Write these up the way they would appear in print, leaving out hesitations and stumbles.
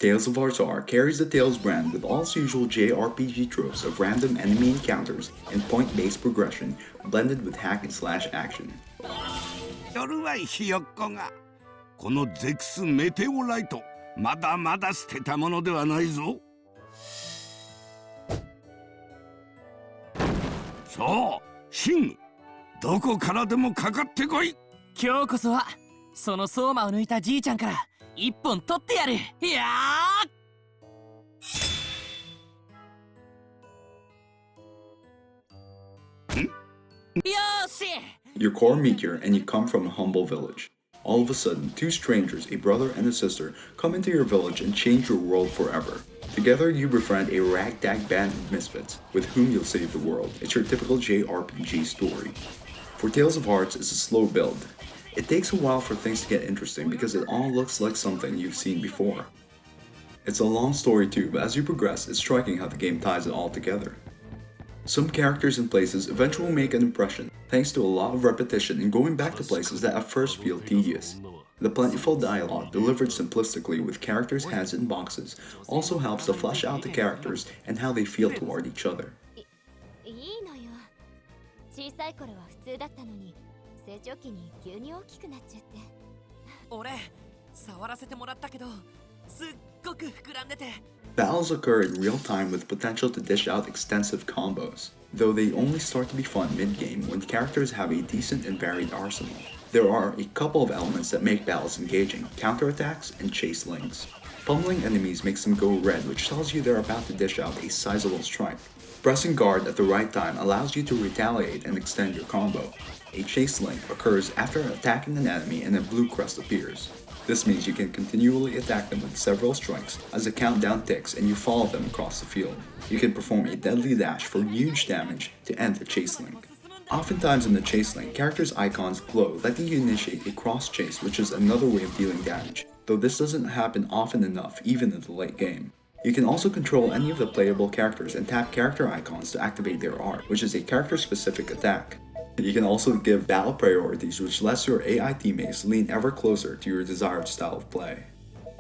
Tales of Hearts R carries the Tales brand with all its usual JRPG tropes of random enemy encounters and point-based progression blended with hack and slash action. 夜はひよっこがこのゼクスメテオライトまだまだ捨てたものではないぞ。そうシングどこからでもかかってこい。今日こそはその相馬を抜いたじいちゃんから一本取ってやる。いやーよーし You're Core Meteor and you come from a humble village. All of a sudden, two strangers, a brother and a sister, come into your village and change your world forever. Together, you befriend a ragtag band of misfits, with whom you'll save the world. It's your typical JRPG story. For Tales of Hearts, it's a slow build. It takes a while for things to get interesting because it all looks like something you've seen before. It's a long story too, but as you progress, it's striking how the game ties it all together. Some characters and places eventually make an impression, thanks to a lot of repetition and going back to places that at first feel tedious. The plentiful dialogue, delivered simplistically with characters' heads in boxes, also helps to flesh out the characters and how they feel toward each other. 小さい頃は普通だったのに成長期に急に大きくなっちゃって。俺触らせてもらったけどすっごく膨らんでて。 Battles occur in real time with potential to dish out extensive combos, though they only start to be fun mid-game when characters have a decent and varied arsenal. There are a couple of elements that make battles engaging: counterattacks and chase links. Pummeling enemies makes them go red, which tells you they're about to dish out a sizable strike. Pressing guard at the right time allows you to retaliate and extend your combo. A chase link occurs after attacking an enemy and a blue crest appears. This means you can continually attack them with several strikes as the countdown ticks and you follow them across the field. You can perform a deadly dash for huge damage to end the chase link. Oftentimes in the chase link, characters' icons glow, letting you initiate a cross chase, which is another way of dealing damage, though this doesn't happen often enough even in the late game. You can also control any of the playable characters and tap character icons to activate their art, which is a character-specific attack. You can also give battle priorities, which lets your AI teammates lean ever closer to your desired style of play.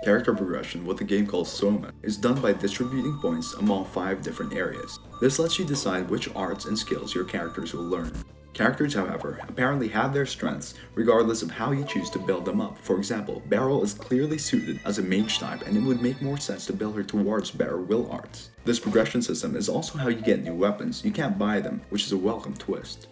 Character progression, what the game calls Soma, is done by distributing points among 5 different areas. This lets you decide which arts and skills your characters will learn. Characters, however, apparently have their strengths regardless of how you choose to build them up. For example, Beryl is clearly suited as a mage type, and it would make more sense to build her towards better will arts. This progression system is also how you get new weapons. You can't buy them, which is a welcome twist.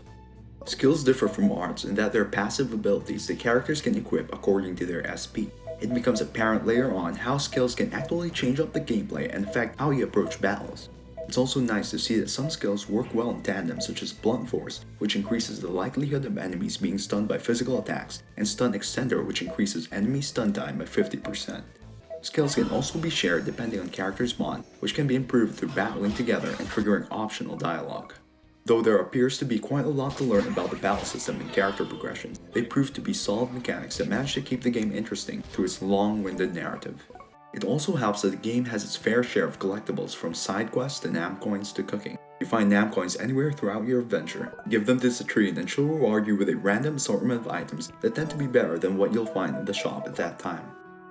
Skills differ from arts in that they're passive abilities the characters can equip according to their SP. It becomes apparent later on how skills can actually change up the gameplay and affect how you approach battles. It's also nice to see that some skills work well in tandem, such as Blunt Force, which increases the likelihood of enemies being stunned by physical attacks, and Stun Extender, which increases enemy stun time by 50%. Skills can also be shared depending on characters' bond, which can be improved through battling together and triggering optional dialogue. Though there appears to be quite a lot to learn about the battle system and character progression, they prove to be solid mechanics that manage to keep the game interesting through its long-winded narrative. It also helps that the game has its fair share of collectibles, from side quests to Nam coins to cooking. You find Nam coins anywhere throughout your adventure. Give them to Citrine and she'll reward you with a random assortment of items that tend to be better than what you'll find in the shop at that time.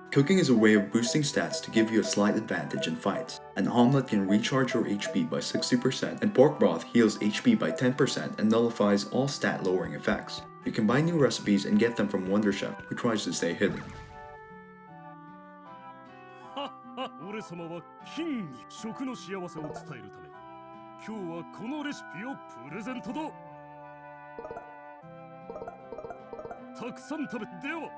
Cooking is a way of boosting stats to give you a slight advantage in fights. An omelette can recharge your HP by 60%, and pork broth heals HP by 10% and nullifies all stat lowering effects. You can buy new recipes and get them from Wonder Chef, who tries to stay hidden. 俺様はキングに食の幸せを伝えるため今日はこのレシピをプレゼントだ。たくさん食べでは。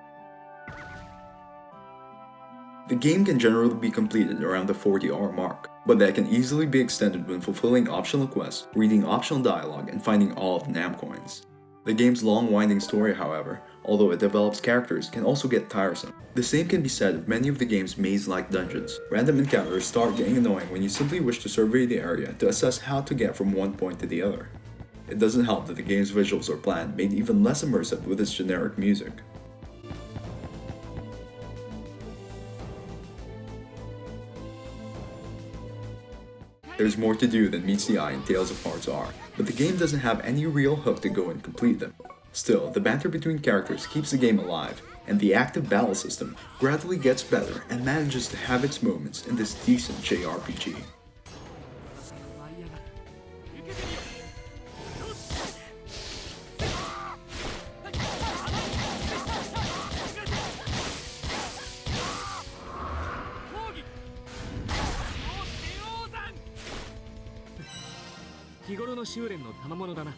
The game can generally be completed around the 40-hour mark, but that can easily be extended when fulfilling optional quests, reading optional dialogue, and finding all of the Nam coins. The game's long winding story, however, although it develops characters, can also get tiresome. The same can be said of many of the game's maze-like dungeons. Random encounters start getting annoying when you simply wish to survey the area to assess how to get from one point to the other. It doesn't help that the game's visuals are bland, made even less immersive with its generic music. There's more to do than meets the eye in Tales of Hearts R, but the game doesn't have any real hook to go and complete them. Still, the banter between characters keeps the game alive. and the active battle system gradually gets better and manages to have its moments in this decent JRPG.日頃の修練の賜物だな。